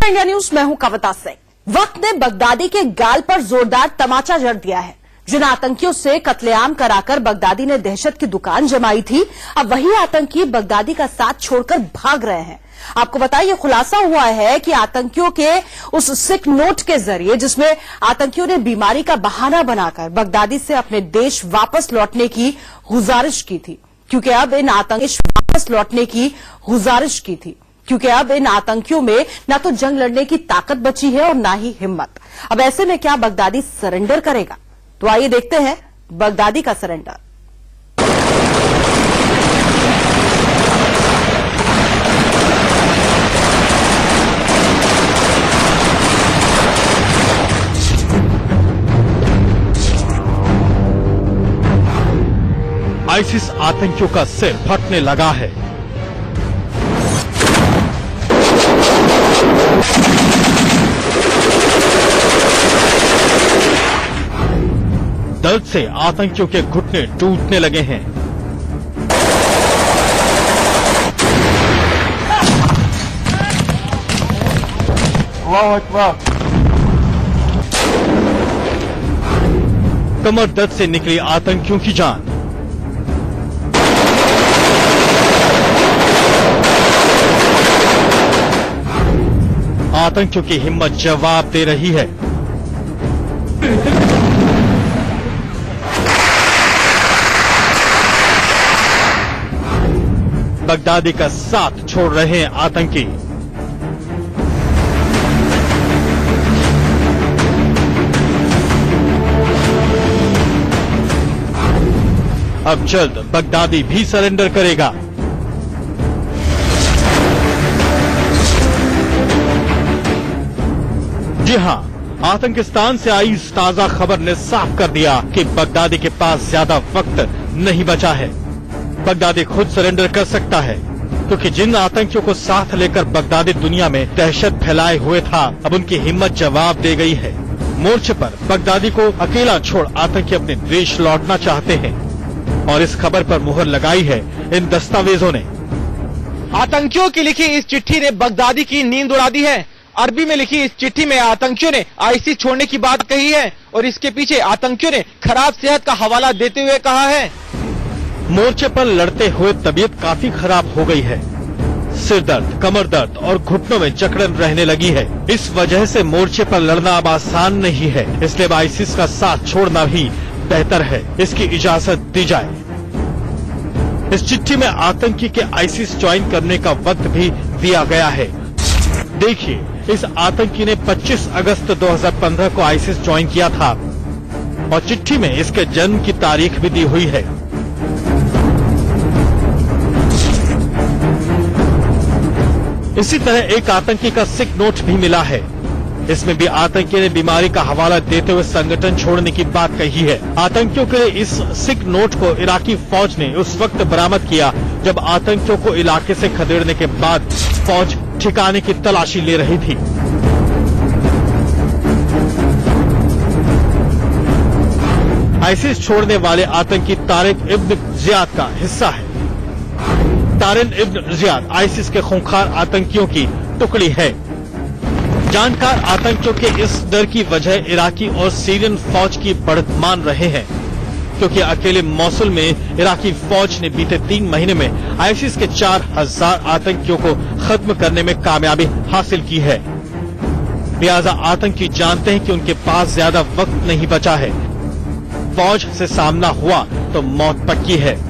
India news में हूं कविता सिंह। वक्त ने बगदादी के गाल पर जोरदार तमाचा जड़ दिया है। जिन आतंकियों से कत्लेआम कराकर बगदादी ने दहशत की दुकान जमाई थी, अब वही आतंकी बगदादी का साथ छोड़कर भाग रहे हैं। आपको बताइए, खुलासा हुआ है कि आतंकियों के उस सिक नोट के जरिए जिसमें आतंकियों ने बीमारी का बहाना बनाकर बगदादी से अपने देश वापस लौटने की गुजारिश की थी, क्योंकि अब इन आतंकियों में न तो जंग लड़ने की ताकत बची है और न ही हिम्मत। अब ऐसे में क्या बगदादी सरेंडर करेगा? तो आइए देखते हैं बगदादी का सरेंडर। आईसिस आतंकियों का सिर फटने लगा है। दर्द से आतंकियों के घुटने टूटने लगे हैं। कमर दर्द से निकली आतंकियों की जान। आतंकियों की हिम्मत जवाब दे रही है। बगदादी का साथ छोड़ रहे हैं आतंकी। अब जल्द बगदादी भी सरेंडर करेगा। जी हां, आतंकिस्तान से आई इस ताजा खबर ने साफ कर दिया कि बगदादी के पास ज्यादा वक्त नहीं बचा है। बगदादी खुद सरेंडर कर सकता है, क्योंकि जिन आतंकियों को साथ लेकर बगदादी दुनिया में दहशत फैलाए हुए था, अब उनकी हिम्मत जवाब दे गई है। मोर्चे पर बगदादी को अकेला छोड़ आतंकी अपने देश लौटना चाहते हैं और इस खबर पर मुहर लगाई है इन दस्तावेजों ने। आतंकियों की लिखी इस चिट्ठी ने बगदादी की नींद उड़ा दी है। अरबी में लिखी इस चिट्ठी में आतंकियों ने आईसिस छोड़ने की बात कही है और इसके पीछे आतंकियों ने खराब सेहत का हवाला देते हुए कहा है। मोर्चे पर लड़ते हुए तबीयत काफी खराब हो गई है। सिर दर्द, कमर दर्द और घुटनों में जकड़न रहने लगी है। इस वजह से मोर्चे पर लड़ना अब आसान नहीं है, इसलिए आईसिस का साथ छोड़ना भी बेहतर है। इसकी इजाजत दी जाए। इस चिट्ठी में आतंकी के आईसिस ज्वाइन करने का वक्त भी दिया गया है। देखिए, इस आतंकी ने 25 अगस्त 2015 को आईसिस ज्वाइन किया था और चिट्ठी में इसके जन्म की तारीख भी दी हुई है। इसी तरह एक आतंकी का सिक नोट भी मिला है। इसमें भी आतंकी ने बीमारी का हवाला देते हुए संगठन छोड़ने की बात कही है। आतंकियों के इस सिक नोट को इराकी फौज ने उस वक्त बरामद किया जब आतंकियों को इलाके से खदेड़ने के बाद फौज ठिकाने की तलाशी ले रही थी। आईसिस छोड़ने वाले आतंकी तारिक इब्न जियाद का हिस्सा है। तारिक इब्न जियाद आईसिस के खूंखार आतंकियों की टुकड़ी है। जानकार आतंकियों के इस डर की वजह इराकी और सीरियन फौज की बढ़त मान रहे हैं, क्योंकि अकेले मौसुल में इराकी फौज ने बीते 3 महीने में आईसिस के 4000 आतंकियों को खत्म करने में कामयाबी हासिल की है। लिहाजा आतंकी जानते हैं कि उनके पास ज्यादा वक्त नहीं बचा है। फौज से सामना हुआ तो मौत पक्की है।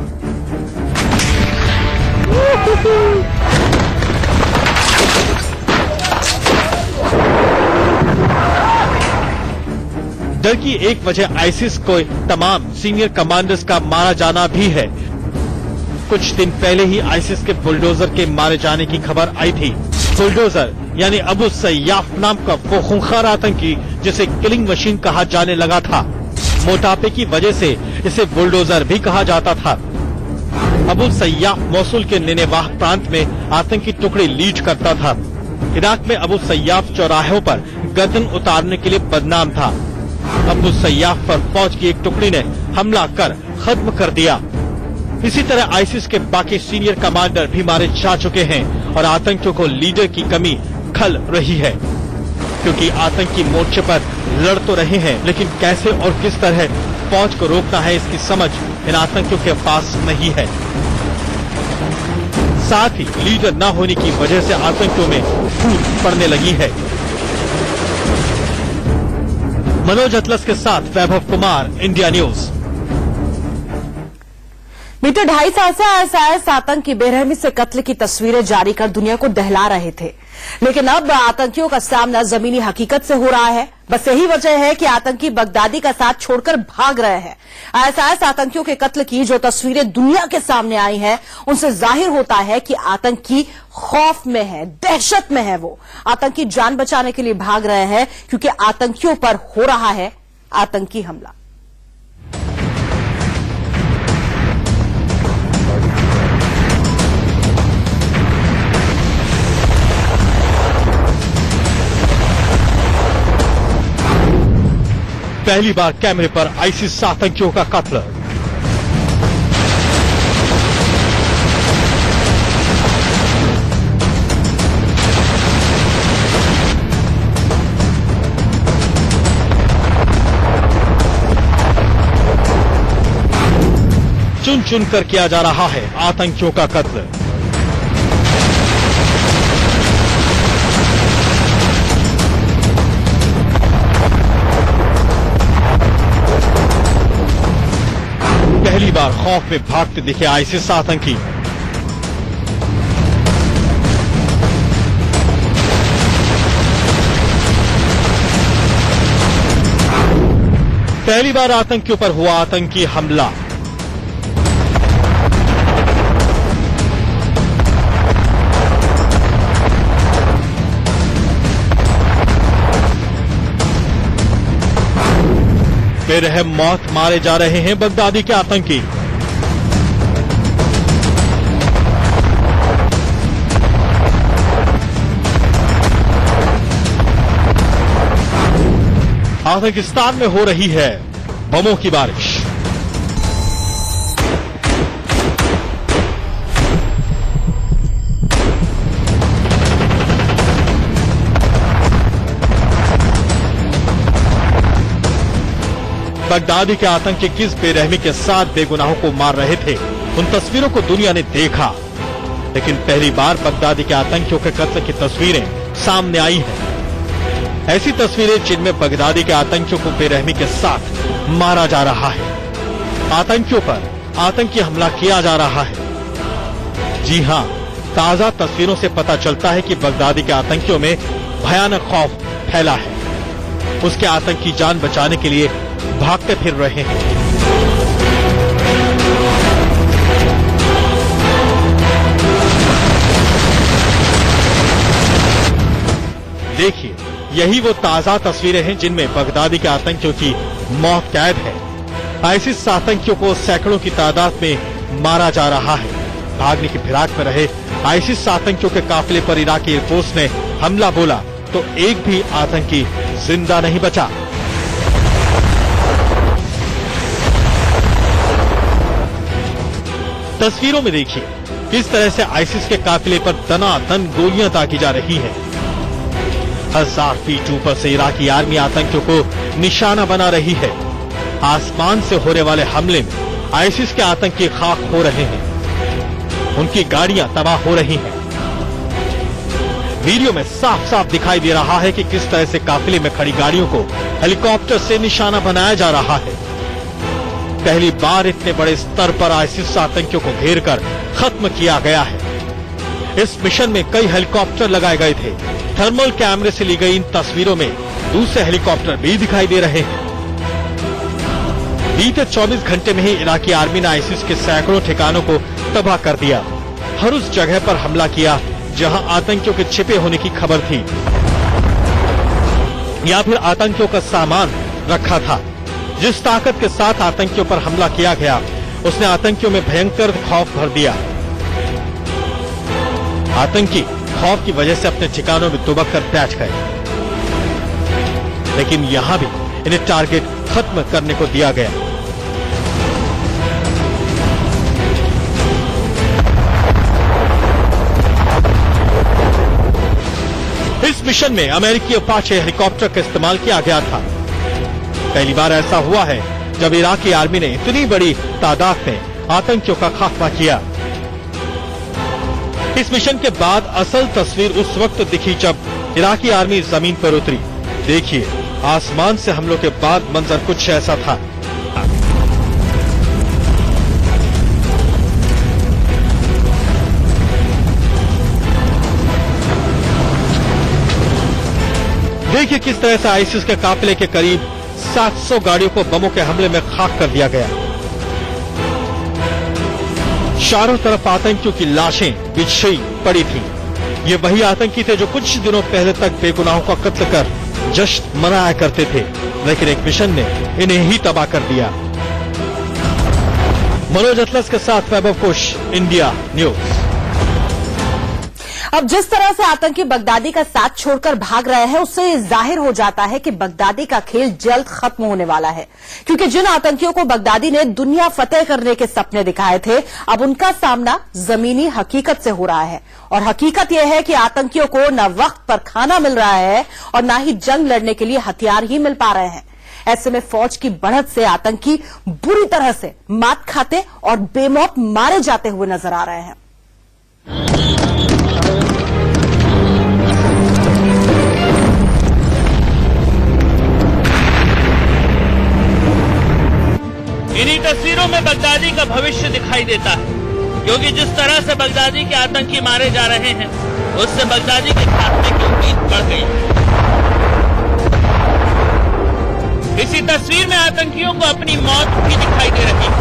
डर की एक वजह आईसिस को तमाम सीनियर कमांडर्स का मारा जाना भी है। कुछ दिन पहले ही आईसिस के बुलडोजर के मारे जाने की खबर आई थी। बुलडोजर यानी अबू सय्याफ नाम का वो खूंखार आतंकी जिसे किलिंग मशीन कहा जाने लगा था। मोटापे की वजह से इसे बुलडोजर भी कहा जाता था। अबू सय्याफ मौसुल के निनेवाह प्रांत में आतंकी टुकड़ी लीड करता था। इराक में अबू सय्याफ चौराहों पर गर्दन उतारने के लिए बदनाम था। अबू सय्याफ पर फौज की एक टुकड़ी ने हमला कर खत्म कर दिया। इसी तरह आईसिस के बाकी सीनियर कमांडर भी मारे जा चुके हैं और आतंकियों को लीडर की कमी खल रही है, क्योंकि आतंकी मोर्चे पर लड़ तो रहे हैं, लेकिन कैसे और किस तरह फौज को रोकना है इसकी समझ इन आतंकियों के पास नहीं है। साथ ही लीडर न होने की वजह से आतंकियों में फूट पड़ने लगी है। मनोज अतलस के साथ वैभव कुमार, इंडिया न्यूज। बीते 2.5 साल से आईएसआईएस आतंकी बेरहमी से कत्ल की तस्वीरें जारी कर दुनिया को दहला रहे थे, लेकिन अब आतंकियों का सामना जमीनी हकीकत से हो रहा है। बस यही वजह है कि आतंकी बगदादी का साथ छोड़कर भाग रहे हैं। आईएसआईएस आतंकियों के कत्ल की जो तस्वीरें दुनिया के सामने आई हैं, उनसे जाहिर होता है कि आतंकी खौफ में है, दहशत में है। वो आतंकी जान बचाने के लिए भाग रहे हैं, क्योंकि आतंकियों पर हो रहा है आतंकी हमला। पहली बार कैमरे पर आईसिस आतंकियों का कत्ल। चुन चुन कर किया जा रहा है आतंकियों का कत्ल। पहली बार खौफ में भागते दिखे आईसिस आतंकी। पहली बार आतंकियों पर हुआ आतंकी हमला। बेरहम मौत मारे जा रहे हैं बगदादी के आतंकी। आतंकिस्तान में हो रही है बमों की बारिश। बगदादी के आतंकी किस बेरहमी के साथ बेगुनाहों को मार रहे थे, उन तस्वीरों को दुनिया ने देखा, लेकिन पहली बार बगदादी के आतंकियों के कत्ल की तस्वीरें सामने आई हैं। ऐसी तस्वीरें जिनमें बगदादी के आतंकियों को बेरहमी के साथ मारा जा रहा है, आतंकियों पर आतंकी हमला किया जा रहा है। जी हां, ताजा तस्वीरों से पता चलता है कि बगदादी के आतंकियों में भयानक खौफ फैला है। उसके आतंकी जान बचाने के लिए भागते फिर रहे हैं। देखिए, यही वो ताजा तस्वीरें हैं जिनमें बगदादी के आतंकियों की मौत कैद है। आईसिस आतंकियों को सैकड़ों की तादाद में मारा जा रहा है। भागने की फिराक में रहे आईसिस आतंकियों के काफिले पर इराकी एयरफोर्स ने हमला बोला तो एक भी आतंकी जिंदा नहीं बचा। तस्वीरों में देखिए किस तरह से आईसिस के काफिले पर दनादन गोलियां दागी जा रही हैं। 1000 फीट ऊपर से इराकी आर्मी आतंकियों को निशाना बना रही है। आसमान से होने वाले हमले में आईसिस के आतंकी खाक हो रहे हैं, उनकी गाड़ियां तबाह हो रही हैं। वीडियो में साफ साफ दिखाई दे रहा है कि किस तरह से काफिले में खड़ी गाड़ियों को हेलीकॉप्टर से निशाना बनाया जा रहा है। पहली बार इतने बड़े स्तर पर आईसिस आतंकियों को घेरकर खत्म किया गया है। इस मिशन में कई हेलीकॉप्टर लगाए गए थे। थर्मल कैमरे से ली गई इन तस्वीरों में दूसरे हेलीकॉप्टर भी दिखाई दे रहे हैं। बीते 24 घंटे में ही इराकी आर्मी ने आईसिस के सैकड़ों ठिकानों को तबाह कर दिया। हर उस जगह पर हमला किया जहां आतंकियों के छिपे होने की खबर थी या फिर आतंकियों का सामान रखा था। जिस ताकत के साथ आतंकियों पर हमला किया गया, उसने आतंकियों में भयंकर खौफ भर दिया। आतंकी खौफ की वजह से अपने ठिकानों में दुबक कर बैठ गए, लेकिन यहां भी इन्हें टारगेट खत्म करने को दिया गया। मिशन में अमेरिकी अपाचे हेलीकॉप्टर का इस्तेमाल किया गया था। पहली बार ऐसा हुआ है जब इराकी आर्मी ने इतनी बड़ी तादाद में आतंकियों का खात्मा किया। इस मिशन के बाद असल तस्वीर उस वक्त दिखी जब इराकी आर्मी जमीन पर उतरी। देखिए, आसमान से हमलों के बाद मंजर कुछ ऐसा था। देखिए किस तरह से आईसिस के काफिले के करीब 700 गाड़ियों को बमों के हमले में खाक कर दिया गया। चारों तरफ आतंकियों की लाशें बिछी पड़ी थीं। ये वही आतंकी थे जो कुछ दिनों पहले तक बेगुनाहों का कत्ल कर जश्न मनाया करते थे, लेकिन एक मिशन ने इन्हें ही तबाह कर दिया। मनोज अतलस के साथ वैभव कुश, इंडिया न्यूज। अब जिस तरह से आतंकी बगदादी का साथ छोड़कर भाग रहे हैं, उससे ये जाहिर हो जाता है कि बगदादी का खेल जल्द खत्म होने वाला है, क्योंकि जिन आतंकियों को बगदादी ने दुनिया फतेह करने के सपने दिखाए थे, अब उनका सामना जमीनी हकीकत से हो रहा है। और हकीकत यह है कि आतंकियों को न वक्त पर खाना मिल रहा है और न ही जंग लड़ने के लिए हथियार ही मिल पा रहे हैं। ऐसे में फौज की बढ़त से आतंकी बुरी तरह से मात खाते और बेमौत मारे जाते हुए नजर आ रहे हैं। इन्हीं तस्वीरों में बगदादी का भविष्य दिखाई देता है, क्योंकि जिस तरह से बगदादी के आतंकी मारे जा रहे हैं, उससे बगदादी के खात्मे की उम्मीद बढ़ गई। इसी तस्वीर में आतंकियों को अपनी मौत भी दिखाई दे रही है।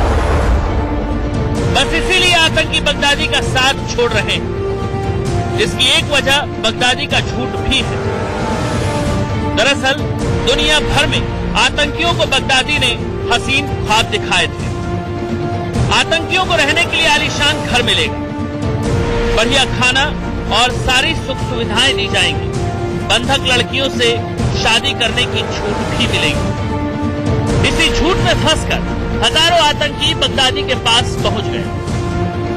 बस इसीलिए आतंकी बगदादी का साथ छोड़ रहे हैं, जिसकी एक वजह बगदादी का झूठ भी है। दरअसल दुनिया भर में आतंकियों को बगदादी ने हसीन ख्वाब दिखाए थे। आतंकियों को रहने के लिए आलीशान घर मिलेगा, बढ़िया खाना और सारी सुख सुविधाएं दी जाएंगी, बंधक लड़कियों से शादी करने की छूट भी मिलेगी। इसी झूठ में फंसकर हजारों आतंकी बगदादी के पास पहुंच गए।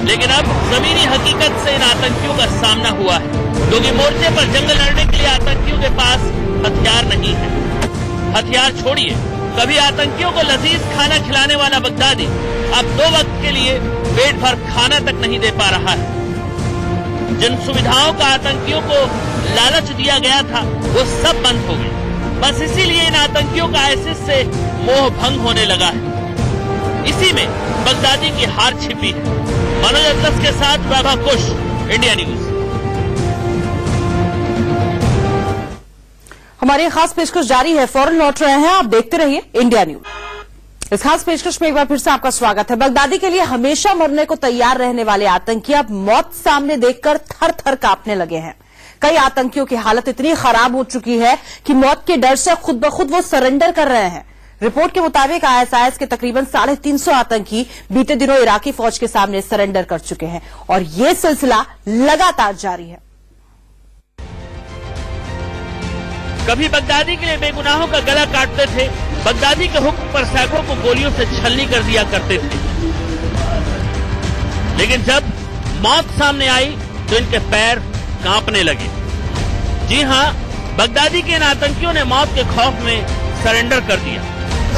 लेकिन अब जमीनी हकीकत से इन आतंकियों का सामना हुआ है, क्योंकि मोर्चे पर जंग लड़ने के लिए आतंकियों के पास हथियार नहीं है। हथियार छोड़िए, कभी आतंकियों को लजीज खाना खिलाने वाला बगदादी अब 2 वक्त के लिए पेट भर खाना तक नहीं दे पा रहा है। जिन सुविधाओं का आतंकियों को लालच दिया गया था, वो सब बंद हो गई। बस इसीलिए इन आतंकियों का आईसिस से मोह भंग होने लगा है। इसी में बगदादी की हार छिपी है। मनोज अतलस के साथ वैभव कुश, इंडिया न्यूज। हमारी खास पेशकश जारी है, फौरन लौट रहे हैं, आप देखते रहिए इंडिया न्यूज। इस खास पेशकश में एक बार फिर से आपका स्वागत है। बगदादी के लिए हमेशा मरने को तैयार रहने वाले आतंकी अब मौत सामने देखकर थर थर कांपने लगे हैं। कई आतंकियों की हालत इतनी खराब हो चुकी है कि मौत के डर से खुद ब खुद वो सरेंडर कर रहे हैं। रिपोर्ट के मुताबिक आईएसआईएस के तकरीबन 350 आतंकी बीते दिनों इराकी फौज के सामने सरेंडर कर चुके हैं और ये सिलसिला लगातार जारी है। कभी बगदादी के लिए बेगुनाहों का गला काटते थे, बगदादी के हुक्म पर सैकड़ों को गोलियों से छलनी कर दिया करते थे। लेकिन जब मौत सामने आई तो इनके पैर कांपने लगे। जी हां, बगदादी के इन आतंकियों ने मौत के खौफ में सरेंडर कर दिया।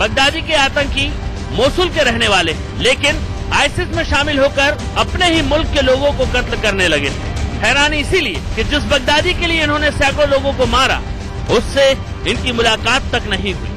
बगदादी के आतंकी मोसुल के रहने वाले, लेकिन आईसिस में शामिल होकर अपने ही मुल्क के लोगों को कत्ल करने लगे थे। हैरानी इसीलिए कि जिस बगदादी के लिए इन्होंने सैकड़ों लोगों को मारा, उससे इनकी मुलाकात तक नहीं हुई।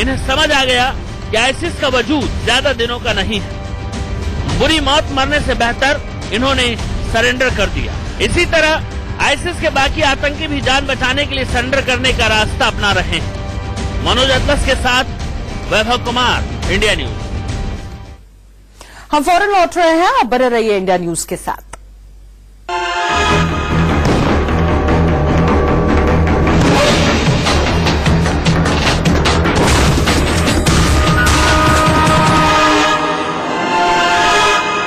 इन्हें समझ आ गया कि आईसिस का वजूद ज्यादा दिनों का नहीं है। बुरी मौत मरने से बेहतर इन्होंने सरेंडर कर दिया। इसी तरह आईसिस के बाकी आतंकी भी जान बचाने के लिए सरेंडर करने का रास्ता अपना रहे हैं। मनोज अतलस के साथ वैभव कुमार, इंडिया न्यूज। हम फौरन लौट रहे हैं, आप बने रहिए इंडिया न्यूज के साथ।